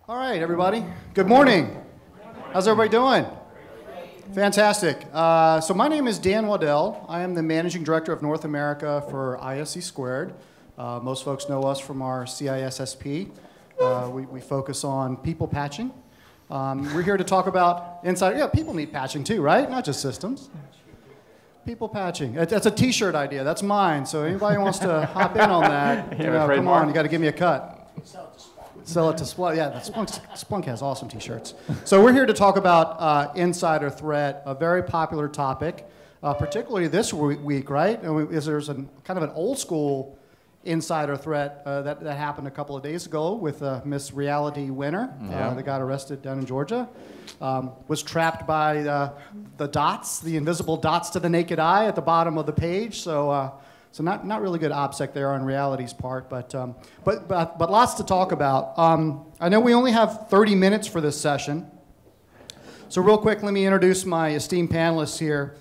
All right, everybody. Good morning. How's everybody doing? Fantastic. So my name is Dan Waddell. I am the Managing Director of North America for ISC Squared. Most folks know us from our CISSP. We focus on people patching. We're here to talk about insider. Yeah, people need patching too, right? Not just systems. People patching. That's a T-shirt idea. That's mine. So anybody wants to hop in on that, come on. You got to give me a cut. Sell it to Splunk. Yeah, Splunk has awesome T-shirts. So we're here to talk about insider threat, a very popular topic, particularly this week, right? There's kind of an old school insider threat that happened a couple of days ago with Miss Reality Winner, that got arrested down in Georgia. Was trapped by the dots, the invisible dots to the naked eye at the bottom of the page. So not really good OPSEC there on Reality's part, but lots to talk about. I know we only have 30 minutes for this session. So real quick, let me introduce my esteemed panelists here.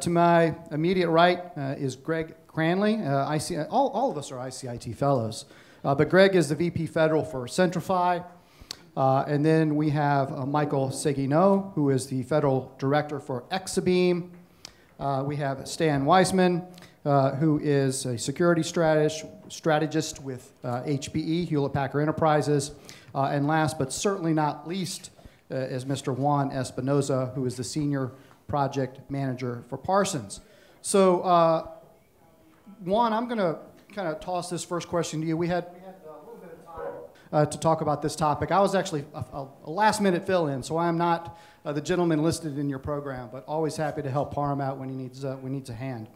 To my immediate right is Greg Cranley. All of us are ICIT Fellows, but Greg is the VP Federal for Centrify. And then we have Michael Seguinot, who is the Federal Director for Exabeamj. We have Stan Wisseman, who is a security strategist with HPE, Hewlett Packard Enterprises. And last but certainly not least is Mr. Juan Espinosa, who is the Senior Project Manager for Parsons. So Juan, I'm going to kind of toss this first question to you. We had a little bit of time to talk about this topic. I was actually a last-minute fill-in, so I am not the gentleman listed in your program, but always happy to help Parham out when he needs a hand.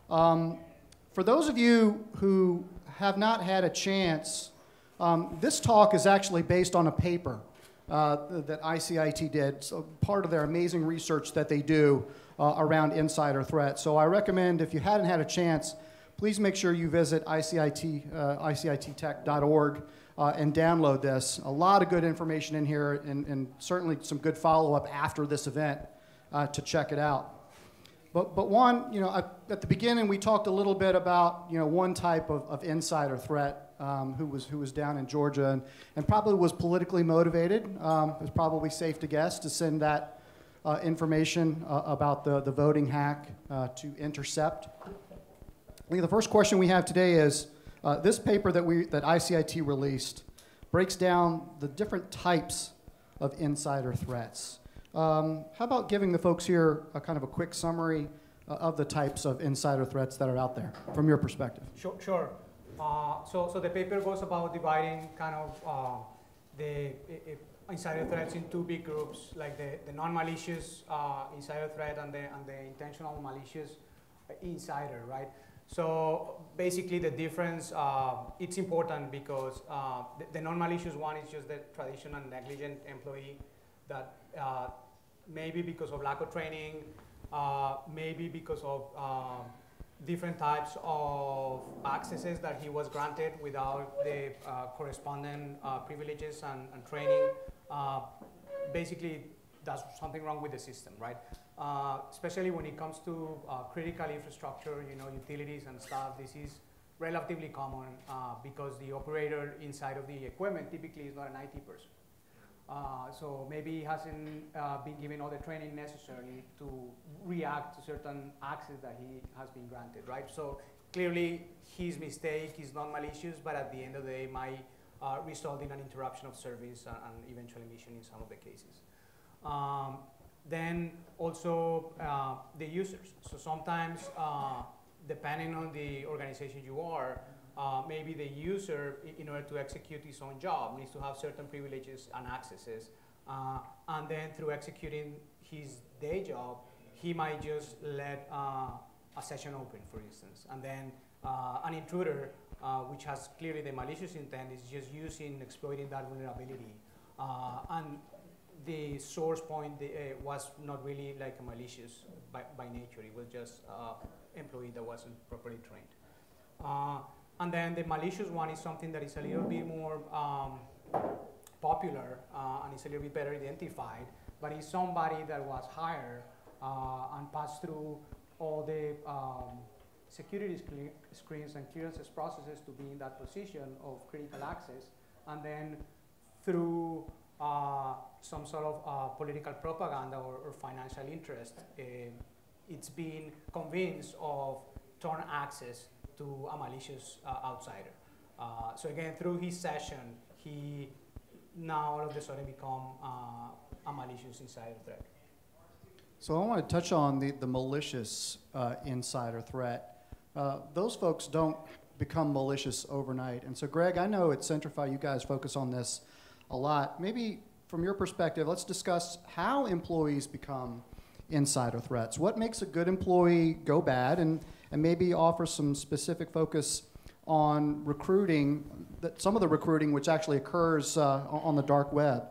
For those of you who have not had a chance, this talk is actually based on a paper that ICIT did, so part of their amazing research that they do around insider threat. So I recommend, if you hadn't had a chance, please make sure you visit icittech.org and download this. A lot of good information in here, and certainly some good follow-up after this event to check it out. But Juan, at the beginning we talked a little bit about one type of insider threat who was down in Georgia and probably was politically motivated. It was probably safe to guess to send that information about the voting hack to Intercept. I think the first question we have today is this paper that ICIT released breaks down the different types of insider threats. How about giving the folks here a kind of a quick summary of the types of insider threats that are out there from your perspective? Sure. So the paper goes about dividing kind of the insider threats in two big groups, like the non-malicious insider threat and the intentional malicious insider, right? So basically the difference, it's important because the non-malicious one is just the traditional negligent employee that maybe because of lack of training, maybe because of different types of accesses that he was granted without the corresponding privileges and training. Basically, there's something wrong with the system, right? Especially when it comes to critical infrastructure, utilities and stuff. This is relatively common because the operator inside of the equipment typically is not an IT person. So maybe he hasn't been given all the training necessary to react to certain access that he has been granted, right? So clearly his mistake is not malicious, but at the end of the day might result in an interruption of service and eventually mission in some of the cases. Then also the users. So sometimes depending on the organization you are, maybe the user, in order to execute his own job, needs to have certain privileges and accesses. And then through executing his day job, he might just let a session open, for instance. And then an intruder, which has clearly the malicious intent, is just exploiting that vulnerability. And the source point was not really like a malicious by nature. It was just an employee that wasn't properly trained. And then the malicious one is something that is a little bit more popular and is a little bit better identified, but it's somebody that was hired and passed through all the security screens and clearances processes to be in that position of critical access, and then through some sort of political propaganda or financial interest, it's been convinced of turn access to a malicious outsider. So again, through his session, he now all of a sudden become a malicious insider threat. So I want to touch on the malicious insider threat. Those folks don't become malicious overnight. And so Greg, I know at Centrify you guys focus on this a lot. Maybe from your perspective, let's discuss how employees become insider threats. What makes a good employee go bad, and maybe offer some specific focus on recruiting, some of the recruiting which actually occurs on the dark web.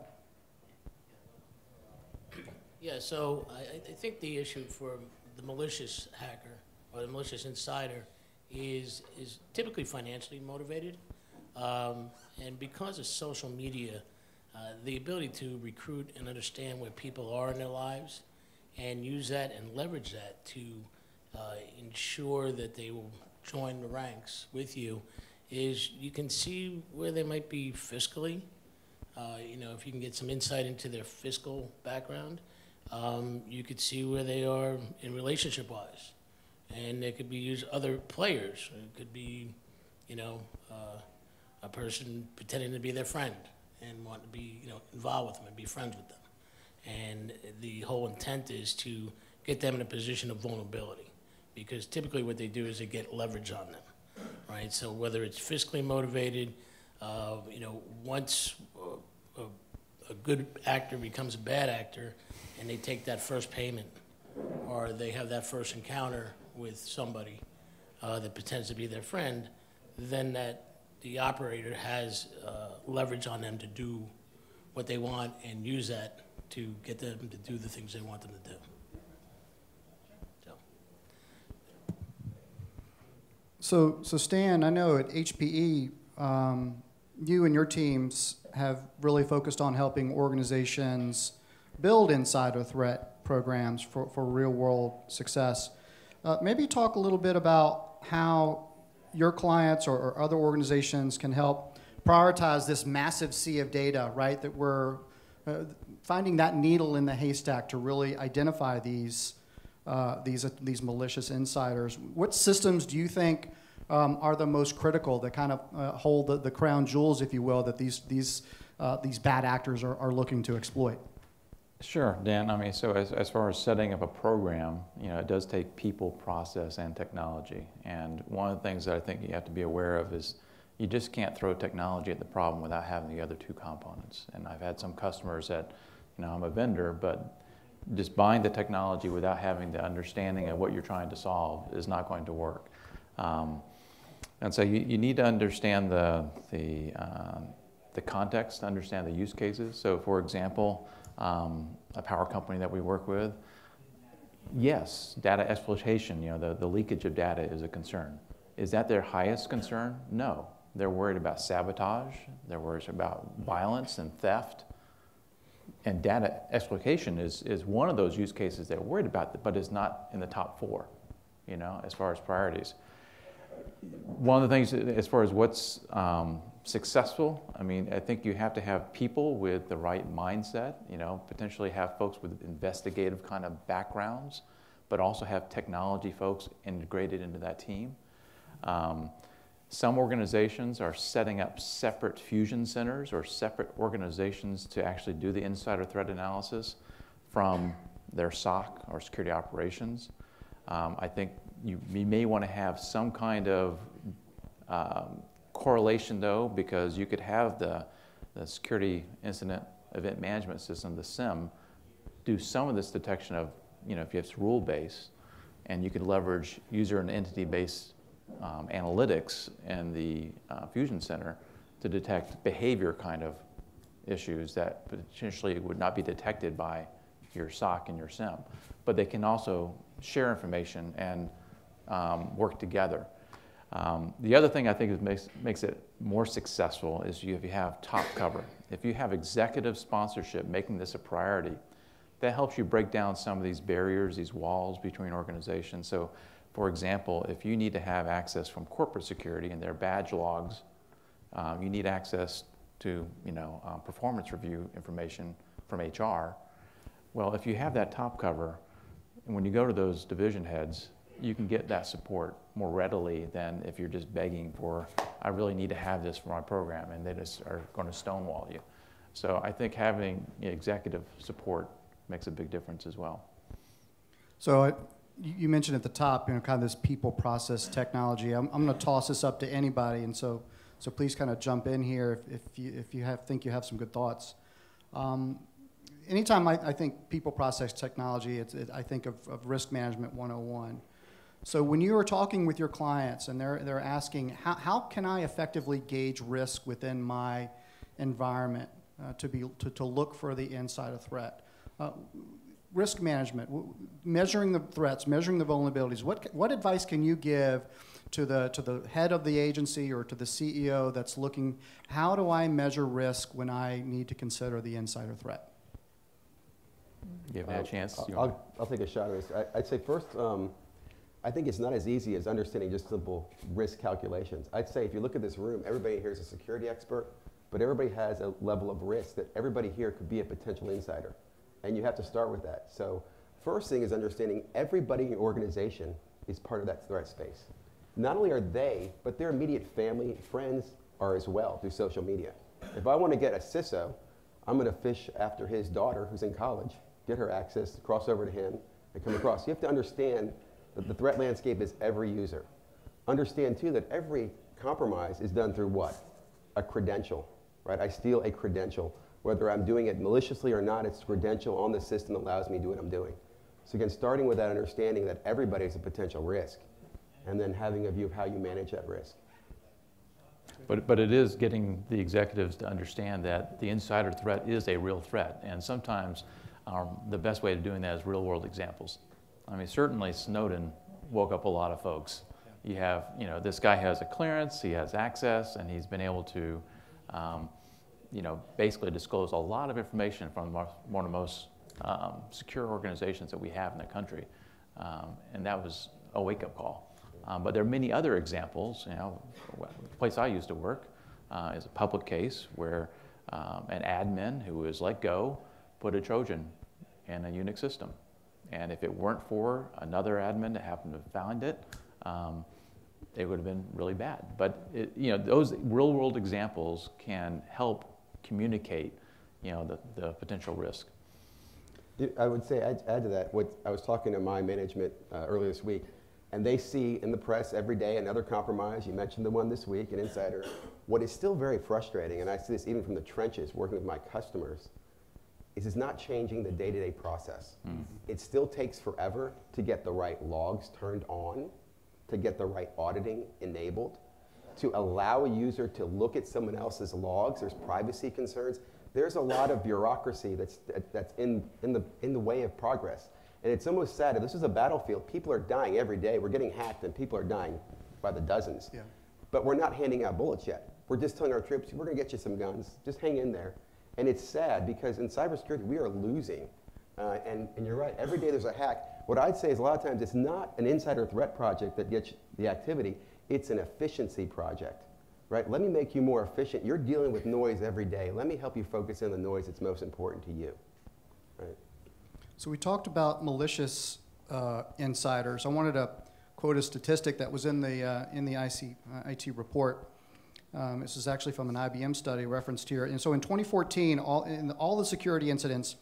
Yeah, so I think the issue for the malicious hacker or the malicious insider is typically financially motivated. And because of social media, the ability to recruit and understand where people are in their lives and use that and leverage that to ensure that they will join the ranks with you is you can see where they might be fiscally. You know, if you can get some insight into their fiscal background, you could see where they are in relationship-wise. And there could be other players. It could be, you know, a person pretending to be their friend and want to be, you know, involved with them and be friends with them. And the whole intent is to get them in a position of vulnerability, because typically what they do is they get leverage on them, right? So whether it's fiscally motivated, you know, once a good actor becomes a bad actor and they take that first payment or they have that first encounter with somebody that pretends to be their friend, then the operator has leverage on them to do what they want and use that to get them to do the things they want them to do. So Stan, I know at HPE, you and your teams have really focused on helping organizations build insider threat programs for real-world success. Maybe talk a little bit about how your clients or other organizations can help prioritize this massive sea of data, right? That we're finding that needle in the haystack to really identify these malicious insiders. What systems do you think are the most critical that kind of hold the crown jewels, if you will, that these bad actors are looking to exploit? Sure, Dan. I mean, so as far as setting up a program, you know, it does take people, process, and technology. And one of the things that I think you have to be aware of is you just can't throw technology at the problem without having the other two components. And I've had some customers that, you know, I'm a vendor, but just buying the technology without having the understanding of what you're trying to solve is not going to work. And so you need to understand the context, understand the use cases. So for example, a power company that we work with, yes, data exploitation, you know, the leakage of data is a concern. Is that their highest concern? No. They're worried about sabotage, they're worried about violence and theft. And data exploitation is one of those use cases they're worried about, but it's not in the top 4, you know, as far as priorities. One of the things, as far as what's successful, I mean, I think you have to have people with the right mindset, you know, potentially have folks with investigative kind of backgrounds, but also have technology folks integrated into that team. Some organizations are setting up separate fusion centers or separate organizations to actually do the insider threat analysis from their SOC or security operations. I think you may want to have some kind of correlation though, because you could have the security incident event management system, the SIEM, do some of this detection of, you know, if it's rule-based, and you could leverage user and entity-based analytics in the Fusion Center to detect behavior kind of issues that potentially would not be detected by your SOC and your SIEM. But they can also share information and work together. The other thing I think makes it more successful is if you have top cover. If you have executive sponsorship making this a priority, that helps you break down some of these barriers, these walls between organizations. So, for example, if you need to have access from corporate security and their badge logs, you need access to, performance review information from HR. Well, if you have that top cover, and when you go to those division heads, you can get that support more readily than if you're just begging for, I really need to have this for my program, and they just are going to stonewall you. So I think having executive support makes a big difference as well. So you mentioned at the top, kind of this people, process, technology. I'm going to toss this up to anybody, and so please kind of jump in here if you think you have some good thoughts. Anytime I think people, process, technology, I think of risk management 101. So when you are talking with your clients and they're asking, how can I effectively gauge risk within my environment to look for the insider threat? Risk management, measuring the threats, measuring the vulnerabilities. What advice can you give to the head of the agency or to the CEO that's looking, how do I measure risk when I need to consider the insider threat? Give that a chance. I'll take a shot at this. I'd say first, I think it's not as easy as understanding just simple risk calculations. I'd say if you look at this room, everybody here is a security expert, but everybody has a level of risk that everybody here could be a potential insider. And you have to start with that. So first thing is understanding everybody in your organization is part of that threat space. Not only are they, but their immediate family, friends are as well through social media. If I want to get a CISO, I'm going to fish after his daughter who's in college, get her access, cross over to him, and come across. You have to understand that the threat landscape is every user. Understand too that every compromise is done through what? A credential, right? I steal a credential. Whether I'm doing it maliciously or not, it's a credential on the system that allows me to do what I'm doing. So again, starting with that understanding that everybody is a potential risk, and then having a view of how you manage that risk. But it is getting the executives to understand that the insider threat is a real threat, and sometimes the best way of doing that is real-world examples. I mean, certainly Snowden woke up a lot of folks. You have, this guy has a clearance, he has access, and he's been able to basically disclose a lot of information from one of the most secure organizations that we have in the country. And that was a wake-up call. But there are many other examples. The place I used to work is a public case where an admin who was let go put a Trojan in a Unix system. And if it weren't for another admin that happened to find it, it would have been really bad. But those real-world examples can help communicate, the potential risk. I would say, add to that, I was talking to my management earlier this week, and they see in the press every day another compromise. You mentioned the one this week, an insider. What is still very frustrating, and I see this even from the trenches working with my customers, is it's not changing the day-to-day process. It still takes forever to get the right logs turned on, to get the right auditing enabled, to allow a user to look at someone else's logs. There's privacy concerns. There's a lot of bureaucracy that's in the way of progress. And it's almost sad. If this is a battlefield, people are dying every day. We're getting hacked and people are dying by the dozens. Yeah. But we're not handing out bullets yet. We're just telling our troops, we're going to get you some guns. Just hang in there. And it's sad because in cybersecurity, we are losing. And you're right, every day there's a hack. What I'd say is a lot of times it's not an insider threat project that gets the activity. It's an efficiency project, right? Let me make you more efficient. You're dealing with noise every day. Let me help you focus on the noise that's most important to you, right? So we talked about malicious insiders. I wanted to quote a statistic that was in the ICIT report. This is actually from an IBM study referenced here. And so in 2014, all the security incidents,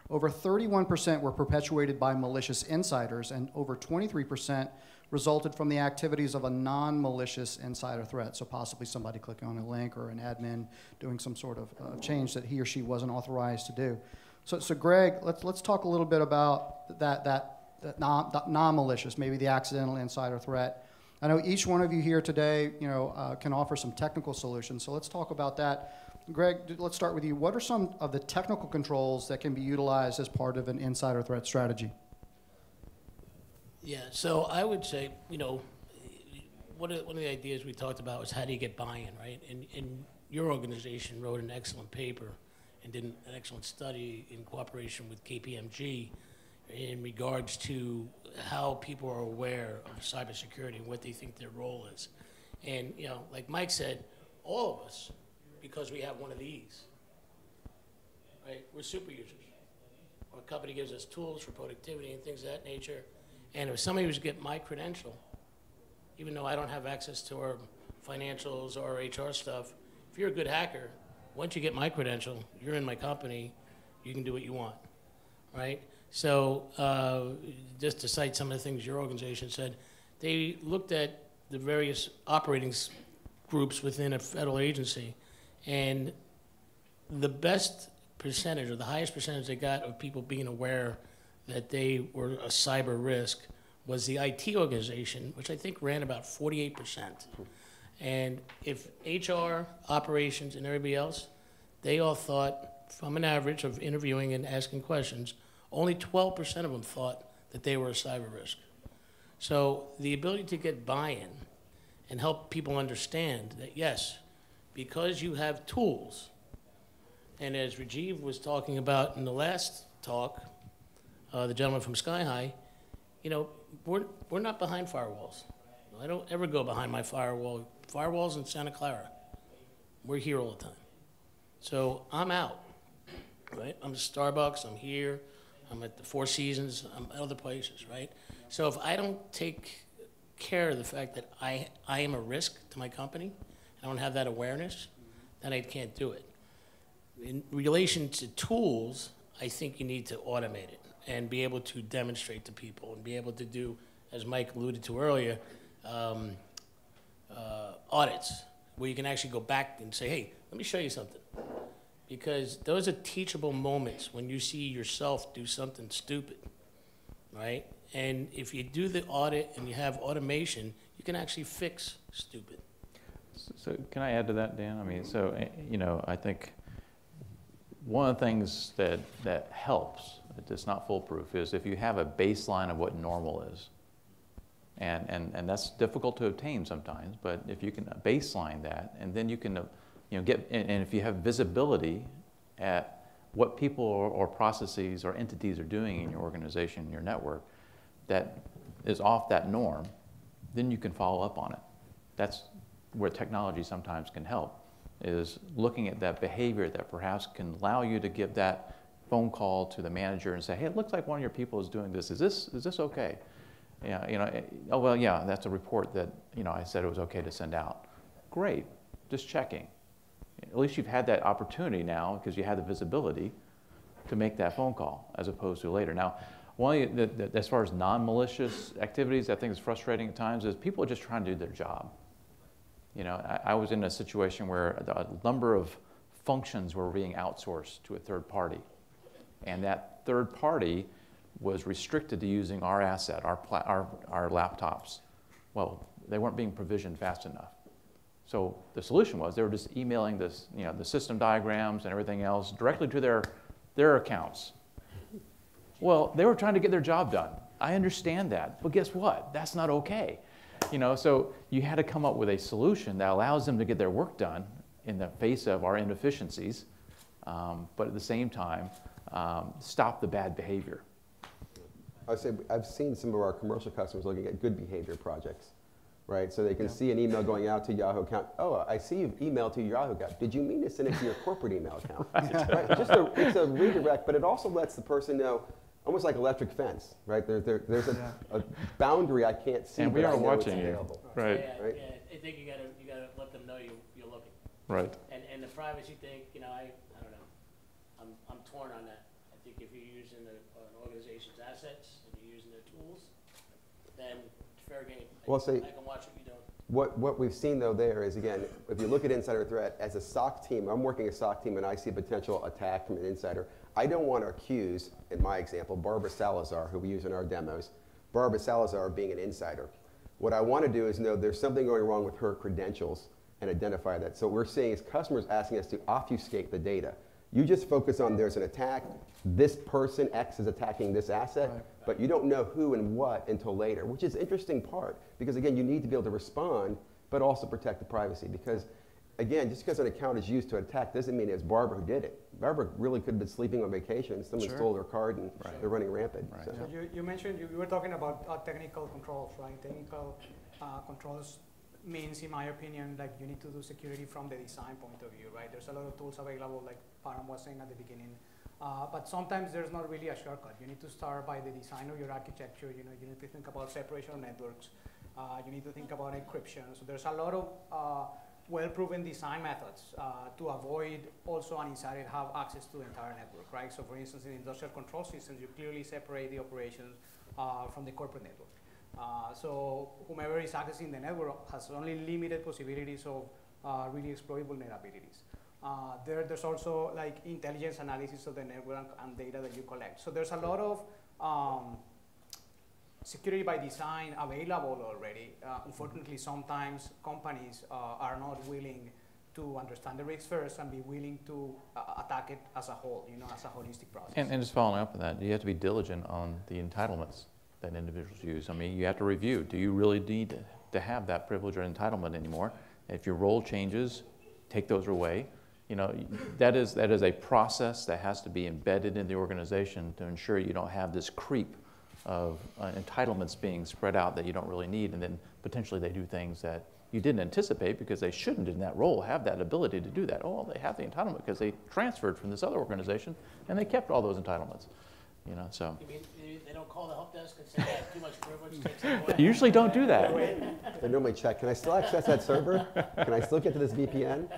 over 31% were perpetuated by malicious insiders, and over 23% resulted from the activities of a non-malicious insider threat. So possibly somebody clicking on a link or an admin doing some sort of change that he or she wasn't authorized to do. So Greg, let's talk a little bit about that non-malicious, maybe the accidental insider threat. I know each one of you here today, can offer some technical solutions. So let's talk about that. Greg, let's start with you. What are some of the technical controls that can be utilized as part of an insider threat strategy? Yeah, so I would say, one of the ideas we talked about was how do you get buy-in, right? And your organization wrote an excellent paper and did an excellent study in cooperation with KPMG in regards to how people are aware of cybersecurity and what they think their role is. And, like Mike said, all of us because we have one of these, right? We're super users. Our company gives us tools for productivity and things of that nature. And if somebody was to get my credential, even though I don't have access to our financials or our HR stuff, if you're a good hacker, once you get my credential, you're in my company, you can do what you want, right? So just to cite some of the things your organization said, they looked at the various operating groups within a federal agency, and the best percentage, or the highest percentage they got of people being aware that they were a cyber risk was the IT organization, which I think ran about 48%. And if HR, operations, and everybody else, they all thought, from an average of interviewing and asking questions, only 12% of them thought that they were a cyber risk. So the ability to get buy-in and help people understand that, yes, because you have tools, and as Rajiv was talking about in the last talk, the gentleman from Sky High, you know, we're not behind firewalls. I don't ever go behind my firewall. Firewalls in Santa Clara. We're here all the time. So I'm out, right? I'm at Starbucks, I'm here, I'm at the Four Seasons, I'm at other places, right? So if I don't take care of the fact that I am a risk to my company, I don't have that awareness, then I can't do it. In relation to tools, I think you need to automate it and be able to demonstrate to people and be able to do, as Mike alluded to earlier, audits where you can actually go back and say, hey, let me show you something. Because those are teachable moments when you see yourself do something stupid, right? And if you do the audit and you have automation, you can actually fix stupid. So can I add to that, Dan? I mean, so, you know, I think one of the things that helps, it's not foolproof, is if you have a baseline of what normal is. And that's difficult to obtain sometimes, but if you can baseline that, and then you can, you know, and if you have visibility at what people or processes or entities are doing in your organization, in your network, that is off that norm, then you can follow up on it. That's where technology sometimes can help, is looking at that behavior that perhaps can allow you to give that phone call to the manager and say, hey, it looks like one of your people is doing this. Is this okay? Yeah, you know, oh, well, yeah, that's a report that, you know, I said it was okay to send out. Great, just checking. At least you've had that opportunity now because you had the visibility to make that phone call as opposed to later. Now, as far as non-malicious activities, I think is frustrating at times is people are just trying to do their job. You know, I was in a situation where a number of functions were being outsourced to a third party. And that third party was restricted to using our asset, our laptops. Well, they weren't being provisioned fast enough. So the solution was they were just emailing this, you know, the system diagrams and everything else directly to their accounts. Well, they were trying to get their job done. I understand that, but guess what? That's not okay. You know, so you had to come up with a solution that allows them to get their work done in the face of our inefficiencies, but at the same time, stop the bad behavior. I would say I've seen some of our commercial customers looking at good behavior projects, right? So they can see an email going out to Yahoo account. Oh, I see you've emailed to your Yahoo account. Did you mean to send it to your corporate email account? Right? It's a redirect, but it also lets the person know, almost like electric fence, right? There's a boundary I can't see, and we but are I know watching it's you. available. Right. Yeah, right? yeah, I think you gotta let them know you're looking. Right. And the privacy thing, you know, I don't know. I'm torn on that. I think if you're using an organization's assets and you're using their tools, then it's fair game. Well, I can watch what you're doing. What we've seen though there is, again, if you look at insider threat, as a SOC team, I'm working a SOC team and I see a potential attack from an insider. I don't want to accuse, in my example, Barbara Salazar, who we use in our demos, Barbara Salazar being an insider. What I want to do is know there's something going wrong with her credentials and identify that. So what we're seeing is customers asking us to obfuscate the data. You just focus on there's an attack, this person X is attacking this asset, but you don't know who and what until later, which is the interesting part. Because again, you need to be able to respond, but also protect the privacy. Because again, just because an account is used to attack doesn't mean it's Barbara who did it. Barbara really could have been sleeping on vacation, someone stole their card and they're running rampant. Right. So. So you mentioned, you were talking about technical controls, right? Technical controls means, in my opinion, like you need to do security from the design point of view, right? There's a lot of tools available, like Param was saying at the beginning. But sometimes there's not really a shortcut. You need to start by the design of your architecture. You need to think about separation of networks. You need to think about encryption. So there's a lot of well-proven design methods to avoid also an insider have access to the entire network, right? So for instance, in industrial control systems, you clearly separate the operations from the corporate network. So whomever is accessing the network has only limited possibilities of really exploit vulnerabilities. There's also like intelligence analysis of the network and data that you collect. So there's a lot of security by design available already. Unfortunately, sometimes companies are not willing to understand the risks first and be willing to attack it as a whole, as a holistic process. And just following up on that, you have to be diligent on the entitlements that individuals use. I mean, you have to review, do you really need to have that privilege or entitlement anymore? If your role changes, take those away. That is a process that has to be embedded in the organization to ensure you don't have this creep of entitlements being spread out that you don't really need, and then potentially they do things that you didn't anticipate because they shouldn't in that role have that ability to do that. Oh, they have the entitlement because they transferred from this other organization and they kept all those entitlements. So. You mean they don't call the help desk and say they have too much privilege, takes it away? They usually don't do that. They normally check, can I still access that server? Can I still get to this VPN?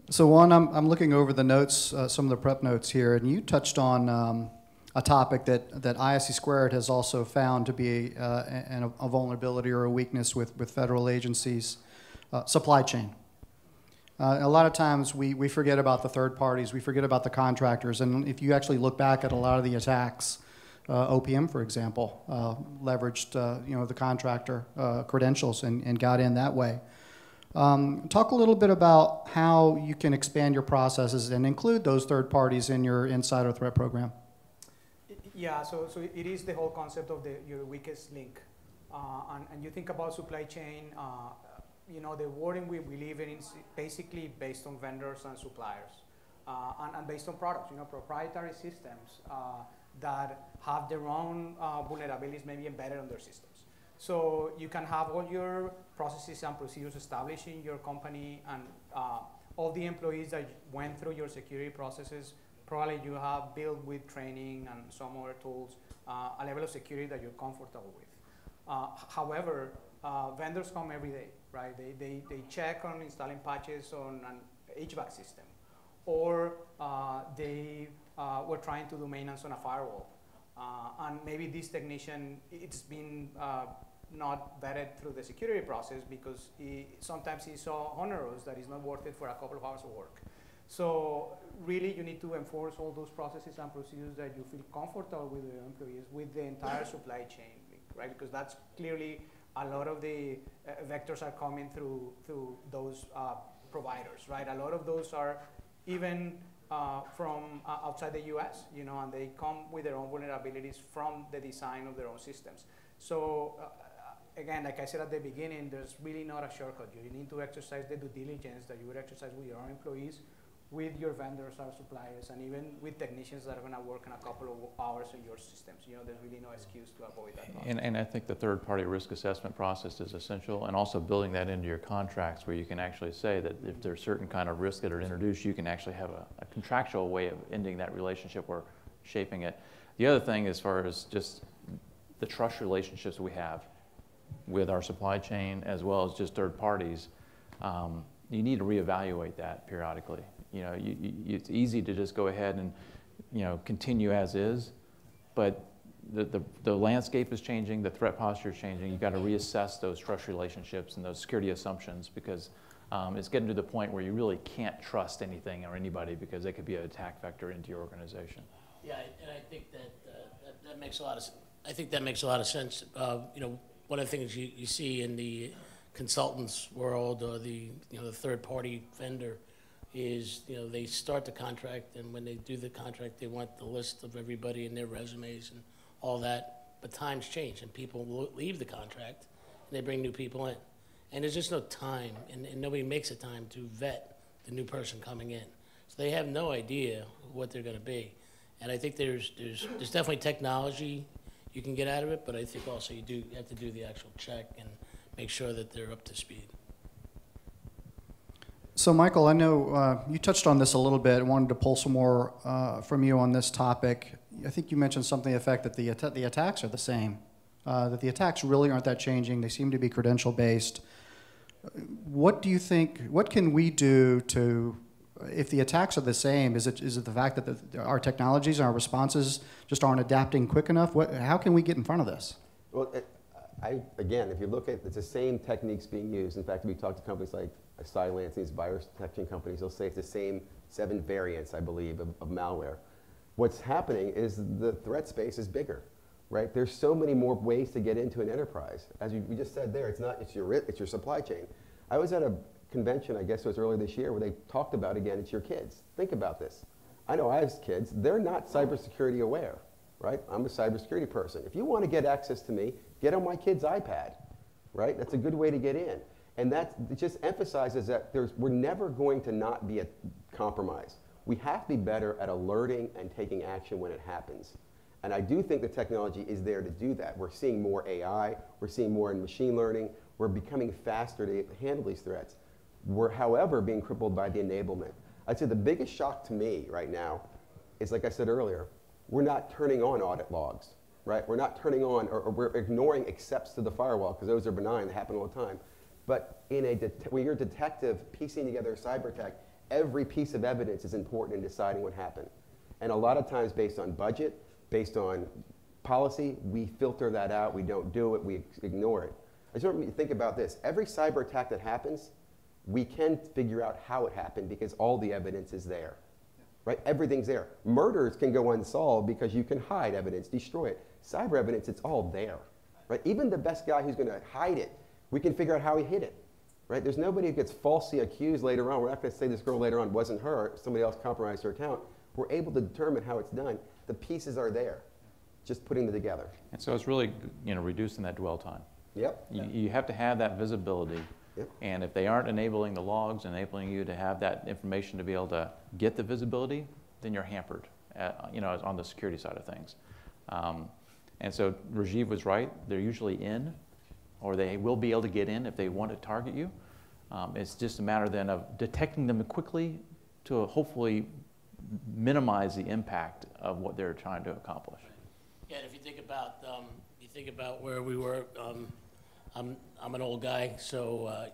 So Juan, I'm looking over the notes, some of the prep notes here, and you touched on a topic that ISC Squared has also found to be a vulnerability or a weakness with federal agencies, supply chain. A lot of times we forget about the third parties, we forget about the contractors, and if you actually look back at a lot of the attacks, OPM, for example, leveraged the contractor credentials and got in that way. Talk a little bit about how you can expand your processes and include those third parties in your insider threat program. Yeah, so it is the whole concept of your weakest link. And you think about supply chain, the wording we live in is basically based on vendors and suppliers and based on products, proprietary systems that have their own vulnerabilities maybe embedded on their systems. So you can have all your processes and procedures established in your company, and all the employees that went through your security processes, probably you have built with training and some other tools a level of security that you're comfortable with. However, vendors come every day, right? They check on installing patches on an HVAC system, or they were trying to do maintenance on a firewall. And maybe this technician, it's been not vetted through the security process because sometimes he saw onerous that is not worth it for a couple of hours of work. So really you need to enforce all those processes and procedures that you feel comfortable with your employees, with the entire supply chain, right? Because that's clearly a lot of the vectors are coming through those providers, right? A lot of those are even from outside the US, and they come with their own vulnerabilities from the design of their own systems. So again, like I said at the beginning, there's really not a shortcut. You need to exercise the due diligence that you would exercise with your own employees, with your vendors or suppliers, and even with technicians that are going to work in a couple of hours on your systems. There's really no excuse to avoid that. And I think the third-party risk assessment process is essential, and also building that into your contracts where you can actually say that if there's certain kind of risks that are introduced, you can actually have a contractual way of ending that relationship or shaping it. The other thing, as far as just the trust relationships we have with our supply chain as well as just third parties, you need to reevaluate that periodically. It's easy to just go ahead and continue as is, but the landscape is changing, the threat posture is changing. You've got to reassess those trust relationships and those security assumptions, because it's getting to the point where you really can't trust anything or anybody because they could be an attack vector into your organization. Yeah, and I think that makes a lot of sense. I think that makes a lot of sense. One of the things you see in the consultants world or the third-party vendor is they start the contract, and when they do the contract, they want the list of everybody in their resumes and all that. But times change, and people leave the contract, and they bring new people in, and there's just no time, and nobody makes a time to vet the new person coming in, so they have no idea what they're going to be. And I think there's definitely technology you can get out of it, but I think also you have to do the actual check and make sure that they're up to speed. So, Michael, I know you touched on this a little bit. I wanted to pull some more from you on this topic. I think you mentioned something to the effect that the attacks are the same, that the attacks really aren't that changing. They seem to be credential-based. What do you think, what can we do to, if the attacks are the same, is it the fact that our technologies and our responses just aren't adapting quick enough? How can we get in front of this? Well, again, if you look at, it's the same techniques being used. In fact, if we talk to companies like Cylance, these virus detection companies, they'll say it's the same 7 variants, I believe, of malware. What's happening is the threat space is bigger, right? There's so many more ways to get into an enterprise. As we just said there, it's your supply chain. I was at a convention, I guess it was earlier this year, where they talked about, again, it's your kids. Think about this. I know I have kids. They're not cybersecurity aware, right? I'm a cybersecurity person. If you want to get access to me, get on my kid's iPad, right? That's a good way to get in. And that just emphasizes that we're never going to not be a compromise. We have to be better at alerting and taking action when it happens. And I do think the technology is there to do that. We're seeing more AI. We're seeing more in machine learning. We're becoming faster to handle these threats. We're, however, being crippled by the enablement. I'd say the biggest shock to me right now is, like I said earlier, we're not turning on audit logs, right? We're not turning on, or we're ignoring accepts to the firewall, because those are benign, they happen all the time. But when you're a detective piecing together a cyber attack, every piece of evidence is important in deciding what happened. And a lot of times based on budget, based on policy, we filter that out, we don't do it, we ignore it. I just want you to think about this. Every cyber attack that happens, we can figure out how it happened because all the evidence is there, right? Everything's there. Murders can go unsolved because you can hide evidence, destroy it. Cyber evidence, it's all there, right? Even the best guy who's gonna hide it, we can figure out how he hid it, right? There's nobody who gets falsely accused later on. We're not gonna say this girl later on wasn't her, somebody else compromised her account. We're able to determine how it's done. The pieces are there, just putting them together. And so it's really, reducing that dwell time. Yep. You have to have that visibility. Yep. And if they aren't enabling the logs, enabling you to have that information to be able to get the visibility, then you're hampered, on the security side of things. And so Rajiv was right. They're usually in, or they will be able to get in if they want to target you. It's just a matter then of detecting them quickly to hopefully minimize the impact of what they're trying to accomplish. Yeah, and if you think about where we were, I'm an old guy, so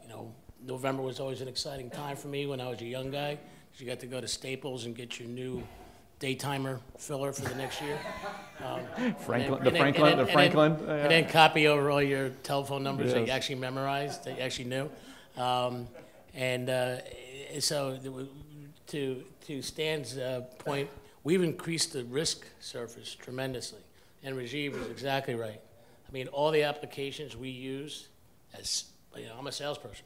November was always an exciting time for me when I was a young guy. You got to go to Staples and get your new daytimer filler for the next year. Franklin. And then copy over all your telephone numbers that you actually memorized, that you actually knew. So to Stan's point, we've increased the risk surface tremendously. And Rajiv was exactly right. I mean, all the applications we use, I'm a salesperson,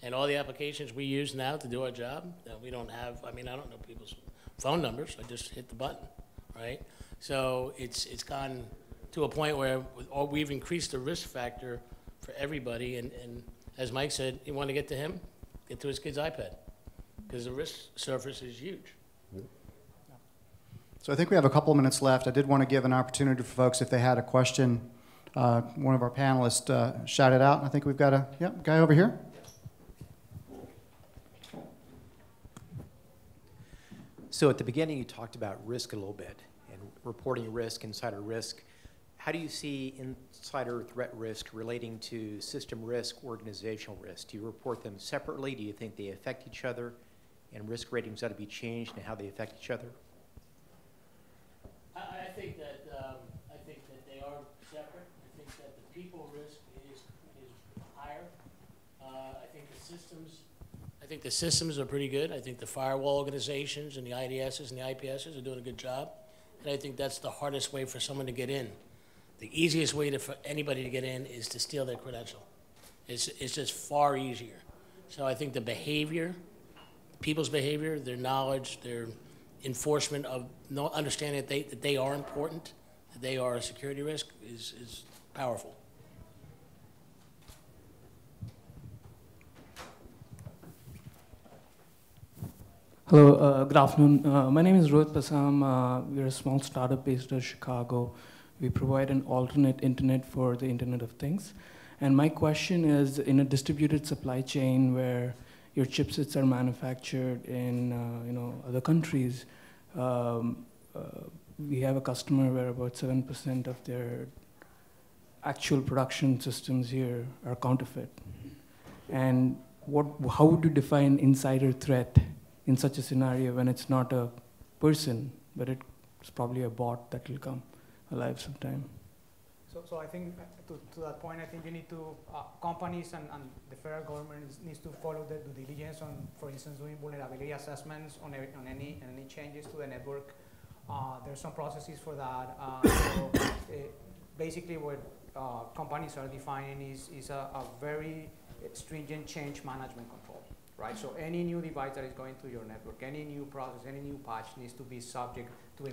and all the applications we use now to do our job, we don't have, I don't know people's phone numbers, I just hit the button, right? So it's gone to a point where we've increased the risk factor for everybody, and as Mike said, you want to get to him, get to his kid's iPad, because the risk surface is huge. So I think we have a couple of minutes left. I did want to give an opportunity for folks if they had a question. One of our panelists shouted out. I think we've got a guy over here. So at the beginning, you talked about risk a little bit and reporting risk, insider risk. How do you see insider threat risk relating to system risk, organizational risk? Do you report them separately? Do you think they affect each other? And risk ratings ought to be changed in how they affect each other? I think that they are separate. I think that the people risk is higher. I think the systems are pretty good. I think the firewall organizations and the IDSs and the IPSs are doing a good job. And I think that's the hardest way for someone to get in. The easiest way for anybody to get in is to steal their credential. It's just far easier. So I think the behavior, people's behavior, their knowledge, their enforcement of understanding that they are important, that they are a security risk is powerful. Hello, good afternoon. My name is Rohit Pasam. We're a small startup based in Chicago. We provide an alternate internet for the Internet of Things. And my question is, in a distributed supply chain where your chipsets are manufactured in other countries, we have a customer where about 7% of their actual production systems here are counterfeit. And how would you define insider threat in such a scenario when it's not a person, but it's probably a bot that will come alive sometime? So I think to that point, I think you need to, companies and the federal government needs to follow the due diligence on, for instance, doing vulnerability assessments on any changes to the network. There's some processes for that. Basically what companies are defining is a very stringent change management control, right? So any new device that is going to your network, any new process, any new patch needs to be subject to a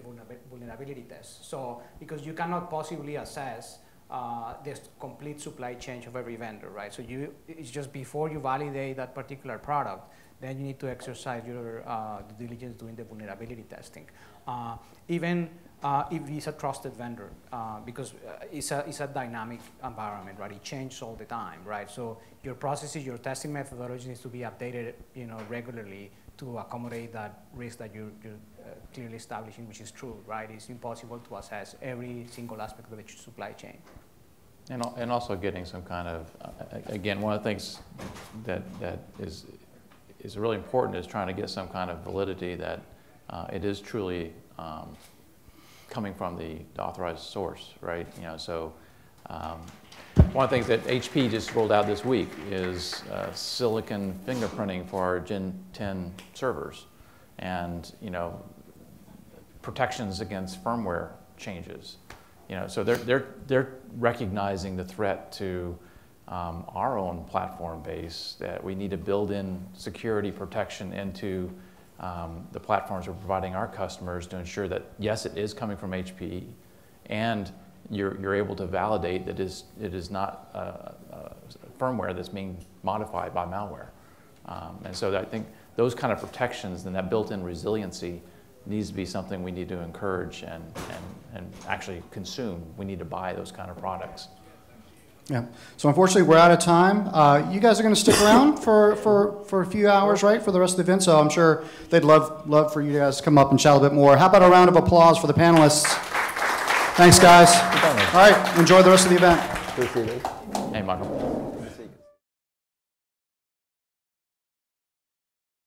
vulnerability test. So, because you cannot possibly assess the complete supply chain of every vendor, right? So it's just before you validate that particular product, then you need to exercise your due diligence doing the vulnerability testing. Even if it's a trusted vendor, because it's a dynamic environment, right? It changes all the time, right? So your processes, your testing methodology needs to be updated, regularly to accommodate that risk that you're clearly establishing, which is true, right? It's impossible to assess every single aspect of the supply chain. And also getting some kind of, again, one of the things that is really important is trying to get some kind of validity that it is truly coming from the authorized source, right? So one of the things that HP just rolled out this week is silicon fingerprinting for our Gen 10 servers, and protections against firmware changes. So they're recognizing the threat to our own platform base, that we need to build in security protection into the platforms we're providing our customers to ensure that, yes, it is coming from HP, and you're able to validate that it is not firmware that's being modified by malware. And so I think those kind of protections and that built-in resiliency needs to be something we need to encourage and actually consume. We need to buy those kind of products. Yeah. So unfortunately, we're out of time. You guys are going to stick around for a few hours, right, for the rest of the event. So I'm sure they'd love for you guys to come up and chat a bit more. How about a round of applause for the panelists? Thanks, guys. All right. Enjoy the rest of the event. Appreciate it. Hey, Michael.